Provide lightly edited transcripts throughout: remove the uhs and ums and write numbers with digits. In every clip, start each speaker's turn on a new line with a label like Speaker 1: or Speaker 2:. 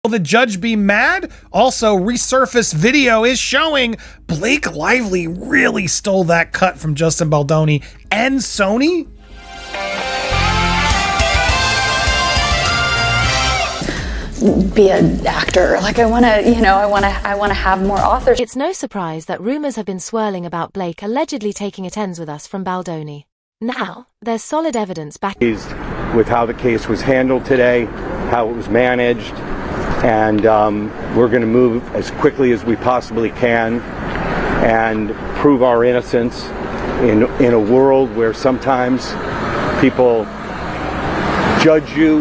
Speaker 1: Will the judge be mad? Also, resurfaced video is showing Blake Lively really stole that cut from Justin Baldoni and Sony.
Speaker 2: Be an actor. Like I want to have more authors.
Speaker 3: It's no surprise that rumors have been swirling about Blake allegedly taking it ends with us from Baldoni. Now, there's solid evidence backing
Speaker 4: with how the case was handled today, how it was managed, and we're going to move as quickly as we possibly can and prove our innocence in a world where sometimes people judge you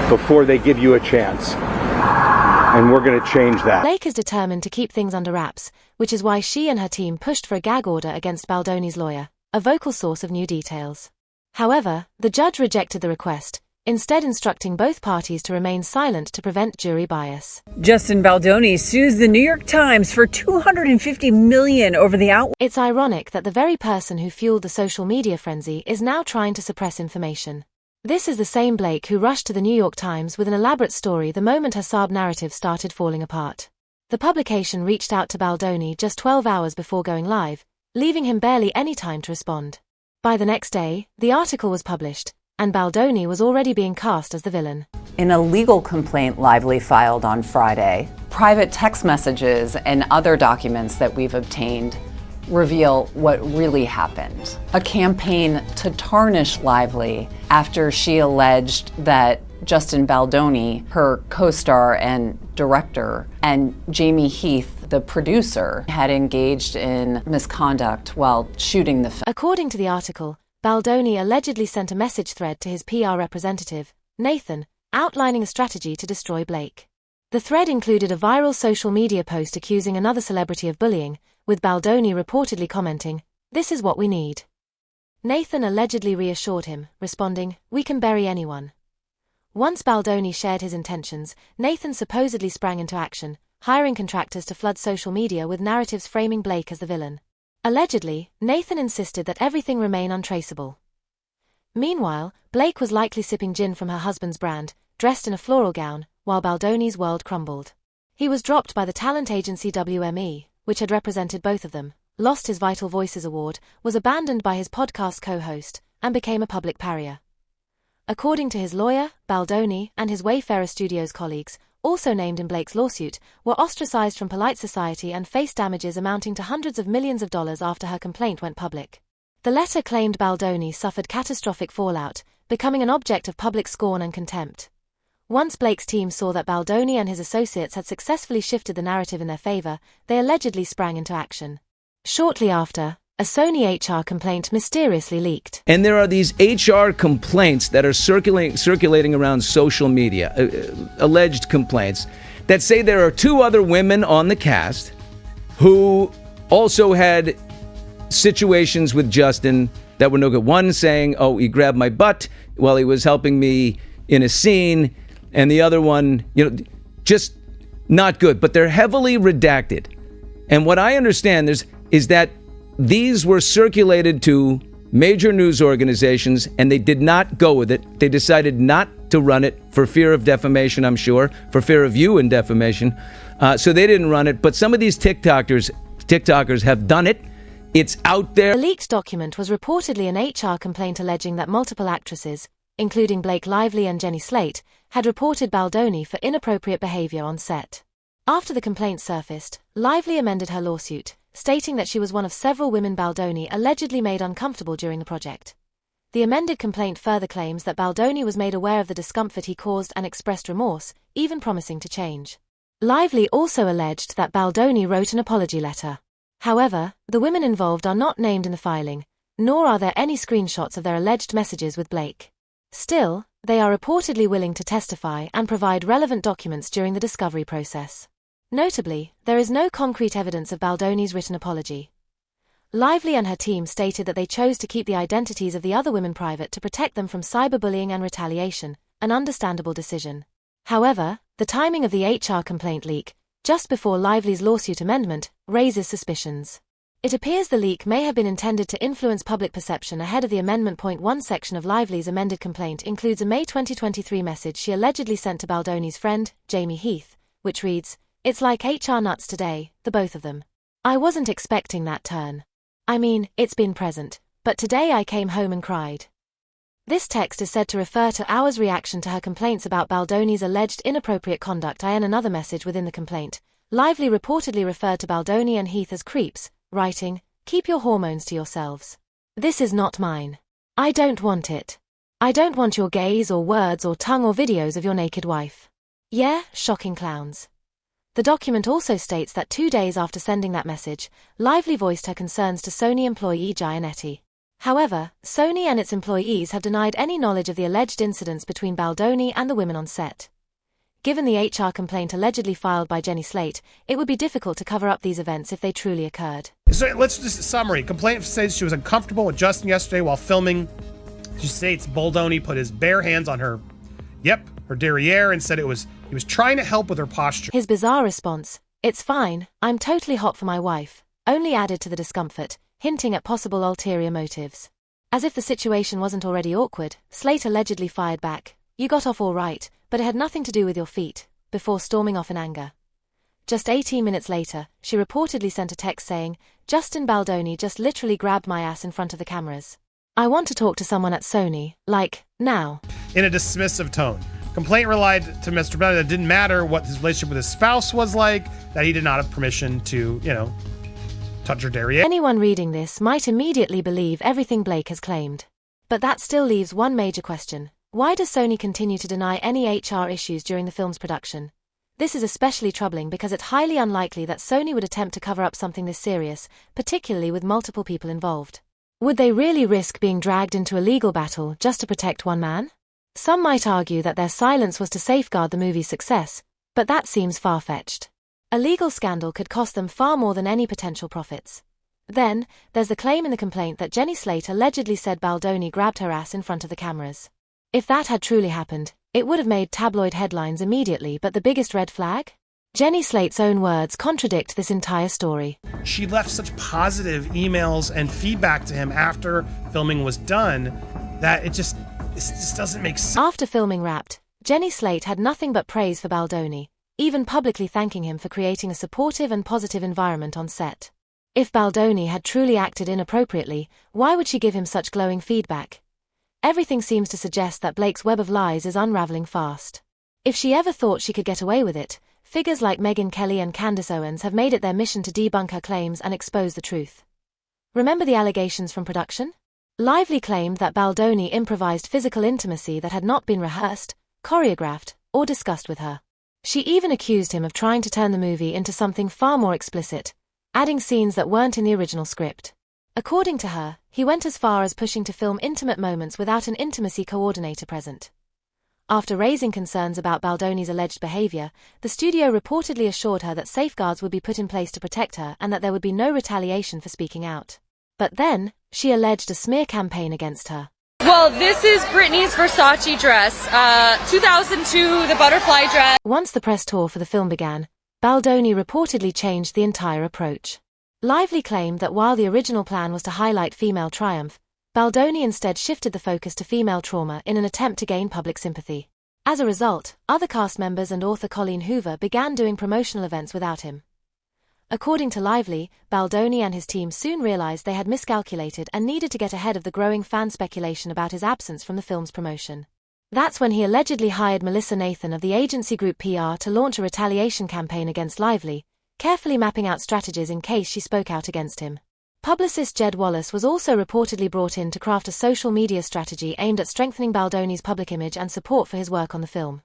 Speaker 4: before they give you a chance. And we're going to change that.
Speaker 3: Blake is determined to keep things under wraps, which is why she and her team pushed for a gag order against Baldoni's lawyer, a vocal source of new details. However, the judge rejected the request, instead instructing both parties to remain silent to prevent jury bias.
Speaker 5: Justin Baldoni sues the New York Times for $250 million over the outlet.
Speaker 3: It's ironic that the very person who fueled the social media frenzy is now trying to suppress information. This is the same Blake who rushed to the New York Times with an elaborate story the moment her Saab narrative started falling apart. The publication reached out to Baldoni just 12 hours before going live, leaving him barely any time to respond. By the next day, the article was published, and Baldoni was already being cast as the villain.
Speaker 6: In a legal complaint Lively filed on Friday, private text messages and other documents that we've obtained reveal what really happened. A campaign to tarnish Lively after she alleged that Justin Baldoni, her co-star and director, and Jamie Heath, the producer, had engaged in misconduct while shooting the film.
Speaker 3: According to the article, Baldoni allegedly sent a message thread to his PR representative, Nathan, outlining a strategy to destroy Blake. The thread included a viral social media post accusing another celebrity of bullying, with Baldoni reportedly commenting, "This is what we need." Nathan allegedly reassured him, responding, "We can bury anyone." Once Baldoni shared his intentions, Nathan supposedly sprang into action, hiring contractors to flood social media with narratives framing Blake as the villain. Allegedly, Nathan insisted that everything remain untraceable. Meanwhile, Blake was likely sipping gin from her husband's brand, dressed in a floral gown, while Baldoni's world crumbled. He was dropped by the talent agency WME, which had represented both of them, lost his Vital Voices award, was abandoned by his podcast co-host, and became a public pariah. According to his lawyer, Baldoni and his Wayfarer Studios colleagues, also named in Blake's lawsuit, were ostracized from polite society and faced damages amounting to hundreds of millions of dollars after her complaint went public. The letter claimed Baldoni suffered catastrophic fallout, becoming an object of public scorn and contempt. Once Blake's team saw that Baldoni and his associates had successfully shifted the narrative in their favor, they allegedly sprang into action. Shortly after, a Sony HR complaint mysteriously leaked.
Speaker 7: And there are these HR complaints that are circulating around social media, alleged complaints, that say there are two other women on the cast who also had situations with Justin that were no good. One saying, "Oh, he grabbed my butt while he was helping me in a scene," and the other one, just not good. But they're heavily redacted. And what I understand is that these were circulated to major news organizations, and they did not go with it. They decided not to run it for fear of defamation, I'm sure, for fear of you and defamation. So they didn't run it. But some of these TikTokers have done it. It's out there.
Speaker 3: The leaked document was reportedly an HR complaint alleging that multiple actresses, including Blake Lively and Jenny Slate, had reported Baldoni for inappropriate behavior on set. After the complaint surfaced, Lively amended her lawsuit, stating that she was one of several women Baldoni allegedly made uncomfortable during the project. The amended complaint further claims that Baldoni was made aware of the discomfort he caused and expressed remorse, even promising to change. Lively also alleged that Baldoni wrote an apology letter. However, the women involved are not named in the filing, nor are there any screenshots of their alleged messages with Blake. Still, they are reportedly willing to testify and provide relevant documents during the discovery process. Notably, there is no concrete evidence of Baldoni's written apology. Lively and her team stated that they chose to keep the identities of the other women private to protect them from cyberbullying and retaliation, an understandable decision. However, the timing of the HR complaint leak, just before Lively's lawsuit amendment, raises suspicions. It appears the leak may have been intended to influence public perception ahead of the Amendment. Point 1 section of Lively's amended complaint includes a May 2023 message she allegedly sent to Baldoni's friend, Jamie Heath, which reads, "It's like HR nuts today, the both of them. I wasn't expecting that turn. I mean, it's been present, but today I came home and cried." This text is said to refer to Hour's reaction to her complaints about Baldoni's alleged inappropriate conduct. In another message within the complaint, Lively reportedly referred to Baldoni and Heath as creeps, writing, "Keep your hormones to yourselves. This is not mine. I don't want it. I don't want your gaze or words or tongue or videos of your naked wife." Yeah, shocking clowns. The document also states that 2 days after sending that message, Lively voiced her concerns to Sony employee Gianetti. However, Sony and its employees have denied any knowledge of the alleged incidents between Baldoni and the women on set. Given the HR complaint allegedly filed by Jenny Slate, it would be difficult to cover up these events if they truly occurred.
Speaker 1: So let's just summary. Complaint says she was uncomfortable with Justin yesterday while filming. She states Baldoni put his bare hands on her derriere and said he was trying to help with her posture.
Speaker 3: His bizarre response, "It's fine, I'm totally hot for my wife," only added to the discomfort, hinting at possible ulterior motives. As if the situation wasn't already awkward, Slate allegedly fired back, "You got off all right, but it had nothing to do with your feet," before storming off in anger. Just 18 minutes later, she reportedly sent a text saying, "Justin Baldoni just literally grabbed my ass in front of the cameras. I want to talk to someone at Sony, like, now."
Speaker 1: In a dismissive tone. Complaint relied to Mr. Bennett that it didn't matter what his relationship with his spouse was like, that he did not have permission to, touch her derriere.
Speaker 3: Anyone reading this might immediately believe everything Blake has claimed. But that still leaves one major question. Why does Sony continue to deny any HR issues during the film's production? This is especially troubling because it's highly unlikely that Sony would attempt to cover up something this serious, particularly with multiple people involved. Would they really risk being dragged into a legal battle just to protect one man? Some might argue that their silence was to safeguard the movie's success, but that seems far-fetched. A legal scandal could cost them far more than any potential profits. Then, there's the claim in the complaint that Jenny Slate allegedly said Baldoni grabbed her ass in front of the cameras. If that had truly happened, it would have made tabloid headlines immediately, but the biggest red flag? Jenny Slate's own words contradict this entire story.
Speaker 1: She left such positive emails and feedback to him after filming was done that it just doesn't make sense.
Speaker 3: After filming wrapped, Jenny Slate had nothing but praise for Baldoni, even publicly thanking him for creating a supportive and positive environment on set. If Baldoni had truly acted inappropriately, why would she give him such glowing feedback? Everything seems to suggest that Blake's web of lies is unraveling fast. If she ever thought she could get away with it, figures like Megyn Kelly and Candace Owens have made it their mission to debunk her claims and expose the truth. Remember the allegations from production? Lively claimed that Baldoni improvised physical intimacy that had not been rehearsed, choreographed, or discussed with her. She even accused him of trying to turn the movie into something far more explicit, adding scenes that weren't in the original script. According to her, he went as far as pushing to film intimate moments without an intimacy coordinator present. After raising concerns about Baldoni's alleged behavior, the studio reportedly assured her that safeguards would be put in place to protect her and that there would be no retaliation for speaking out. But then, she alleged a smear campaign against her.
Speaker 8: Well, this is Britney's Versace dress, 2002, the butterfly dress.
Speaker 3: Once the press tour for the film began, Baldoni reportedly changed the entire approach. Lively claimed that while the original plan was to highlight female triumph, Baldoni instead shifted the focus to female trauma in an attempt to gain public sympathy. As a result, other cast members and author Colleen Hoover began doing promotional events without him. According to Lively, Baldoni and his team soon realized they had miscalculated and needed to get ahead of the growing fan speculation about his absence from the film's promotion. That's when he allegedly hired Melissa Nathan of the agency group PR to launch a retaliation campaign against Lively, carefully mapping out strategies in case she spoke out against him. Publicist Jed Wallace was also reportedly brought in to craft a social media strategy aimed at strengthening Baldoni's public image and support for his work on the film.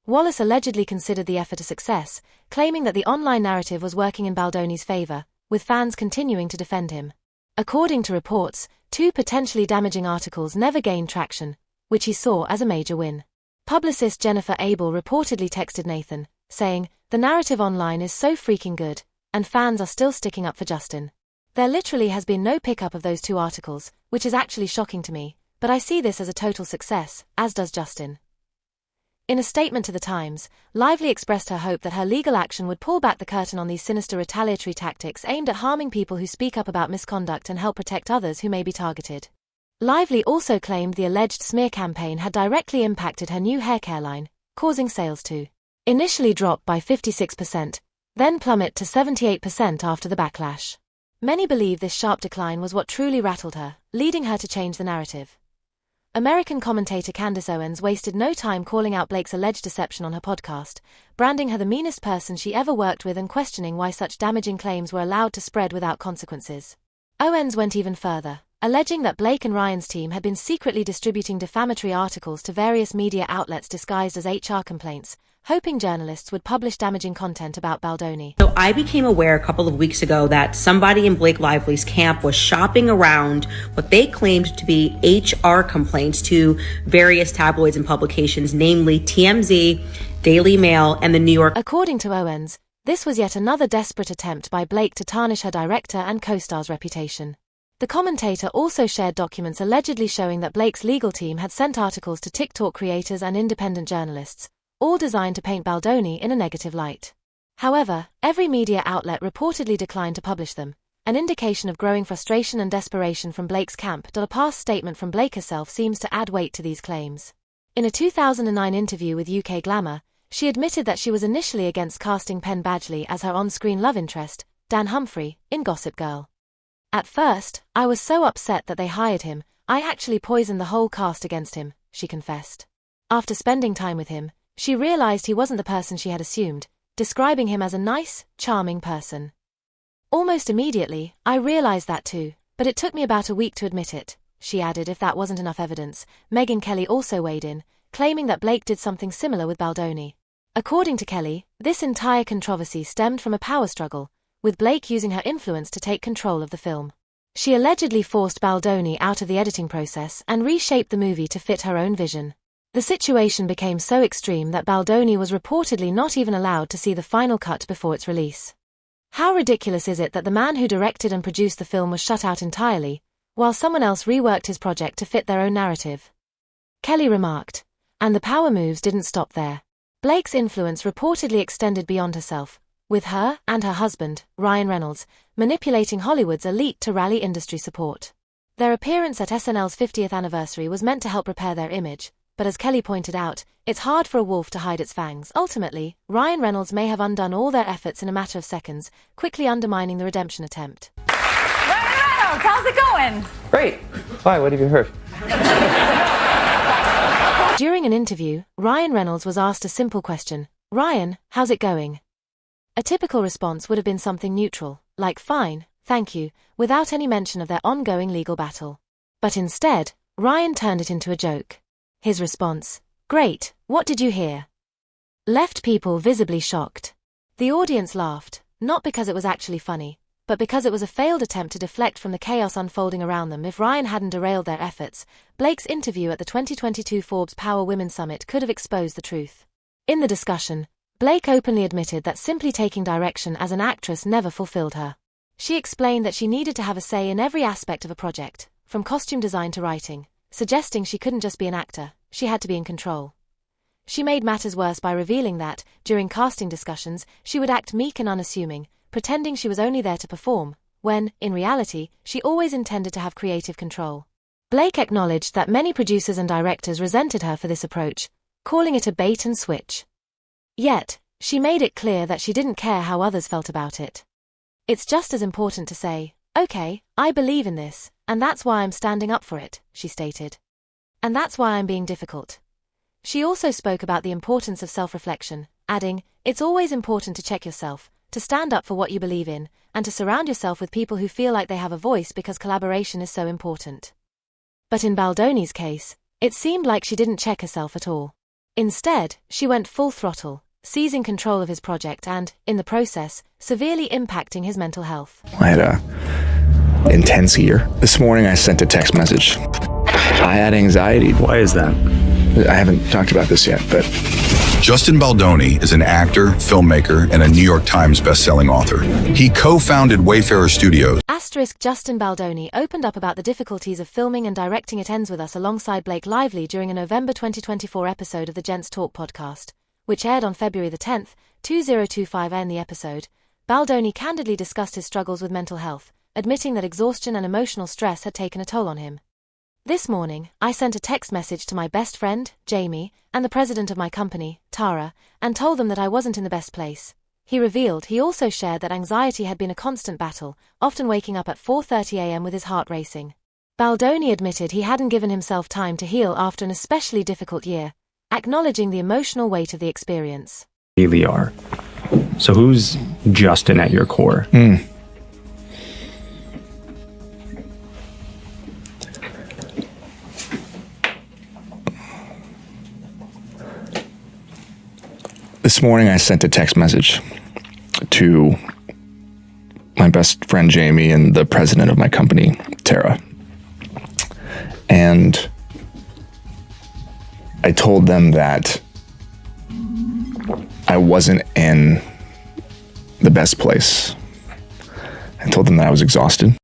Speaker 3: Wallace allegedly considered the effort a success, claiming that the online narrative was working in Baldoni's favor, with fans continuing to defend him. According to reports, 2 potentially damaging articles never gained traction, which he saw as a major win. Publicist Jennifer Abel reportedly texted Nathan, saying, "The narrative online is so freaking good, and fans are still sticking up for Justin. There literally has been no pickup of those 2 articles, which is actually shocking to me, but I see this as a total success, as does Justin." In a statement to The Times, Lively expressed her hope that her legal action would pull back the curtain on these sinister retaliatory tactics aimed at harming people who speak up about misconduct and help protect others who may be targeted. Lively also claimed the alleged smear campaign had directly impacted her new haircare line, causing sales to initially drop by 56%, then plummet to 78% after the backlash. Many believe this sharp decline was what truly rattled her, leading her to change the narrative. American commentator Candace Owens wasted no time calling out Blake's alleged deception on her podcast, branding her the meanest person she ever worked with and questioning why such damaging claims were allowed to spread without consequences. Owens went even further, alleging that Blake and Ryan's team had been secretly distributing defamatory articles to various media outlets disguised as HR complaints, hoping journalists would publish damaging content about Baldoni.
Speaker 9: So I became aware a couple of weeks ago that somebody in Blake Lively's camp was shopping around what they claimed to be HR complaints to various tabloids and publications, namely TMZ, Daily Mail, and the New York.
Speaker 3: According to Owens, this was yet another desperate attempt by Blake to tarnish her director and co-star's reputation. The commentator also shared documents allegedly showing that Blake's legal team had sent articles to TikTok creators and independent journalists, all designed to paint Baldoni in a negative light. However, every media outlet reportedly declined to publish them, an indication of growing frustration and desperation from Blake's camp. A past statement from Blake herself seems to add weight to these claims. In a 2009 interview with UK Glamour, she admitted that she was initially against casting Penn Badgley as her on-screen love interest, Dan Humphrey, in Gossip Girl. "At first, I was so upset that they hired him, I actually poisoned the whole cast against him," she confessed. After spending time with him, she realized he wasn't the person she had assumed, describing him as a nice, charming person. "Almost immediately, I realized that too, but it took me about a week to admit it," she added. If that wasn't enough evidence, Megyn Kelly also weighed in, claiming that Blake did something similar with Baldoni. According to Kelly, this entire controversy stemmed from a power struggle, with Blake using her influence to take control of the film. She allegedly forced Baldoni out of the editing process and reshaped the movie to fit her own vision. The situation became so extreme that Baldoni was reportedly not even allowed to see the final cut before its release. How ridiculous is it that the man who directed and produced the film was shut out entirely, while someone else reworked his project to fit their own narrative? Kelly remarked. And the power moves didn't stop there. Blake's influence reportedly extended beyond herself, with her and her husband, Ryan Reynolds, manipulating Hollywood's elite to rally industry support. Their appearance at SNL's 50th anniversary was meant to help repair their image, but as Kelly pointed out, it's hard for a wolf to hide its fangs. Ultimately, Ryan Reynolds may have undone all their efforts in a matter of seconds, quickly undermining the redemption attempt.
Speaker 2: Ryan Reynolds, how's it going?
Speaker 10: Great. Why? What have you heard?
Speaker 3: During an interview, Ryan Reynolds was asked a simple question: "Ryan, how's it going?" A typical response would have been something neutral, like "fine, thank you," without any mention of their ongoing legal battle. But instead, Ryan turned it into a joke. His response, "Great, what did you hear?" left people visibly shocked. The audience laughed, not because it was actually funny, but because it was a failed attempt to deflect from the chaos unfolding around them. If Ryan hadn't derailed their efforts, Blake's interview at the 2022 Forbes Power Women's Summit could have exposed the truth. In the discussion, Blake openly admitted that simply taking direction as an actress never fulfilled her. She explained that she needed to have a say in every aspect of a project, from costume design to writing, suggesting she couldn't just be an actor, she had to be in control. She made matters worse by revealing that, during casting discussions, she would act meek and unassuming, pretending she was only there to perform, when, in reality, she always intended to have creative control. Blake acknowledged that many producers and directors resented her for this approach, calling it a bait and switch. Yet, she made it clear that she didn't care how others felt about it. "It's just as important to say, okay, I believe in this, and that's why I'm standing up for it," she stated. "And that's why I'm being difficult." She also spoke about the importance of self-reflection, adding, "It's always important to check yourself, to stand up for what you believe in, and to surround yourself with people who feel like they have a voice because collaboration is so important." But in Baldoni's case, it seemed like she didn't check herself at all. Instead, she went full throttle, seizing control of his project and, in the process, severely impacting his mental health.
Speaker 10: I had a intense year. This morning I sent a text message. I had anxiety.
Speaker 11: Why is that?
Speaker 10: I haven't talked about this yet, but...
Speaker 12: Justin Baldoni is an actor, filmmaker, and a New York Times bestselling author. He co-founded Wayfarer Studios.
Speaker 3: Justin Baldoni opened up about the difficulties of filming and directing It Ends With Us alongside Blake Lively during a November 2024 episode of the Gents Talk podcast, which aired on February the 10th, 2025. In the episode, Baldoni candidly discussed his struggles with mental health, admitting that exhaustion and emotional stress had taken a toll on him. This morning, I sent a text message to my best friend, Jamie, and the president of my company, Tara, and told them that I wasn't in the best place. He revealed he also shared that anxiety had been a constant battle, often waking up at 4:30 a.m. with his heart racing. Baldoni admitted he hadn't given himself time to heal after an especially difficult year, acknowledging the emotional weight of the experience.
Speaker 11: Really are. So who's Justin at your core?
Speaker 10: This morning I sent a text message to my best friend Jamie and the president of my company, Tara. And I told them that I wasn't in the best place. I told them that I was exhausted.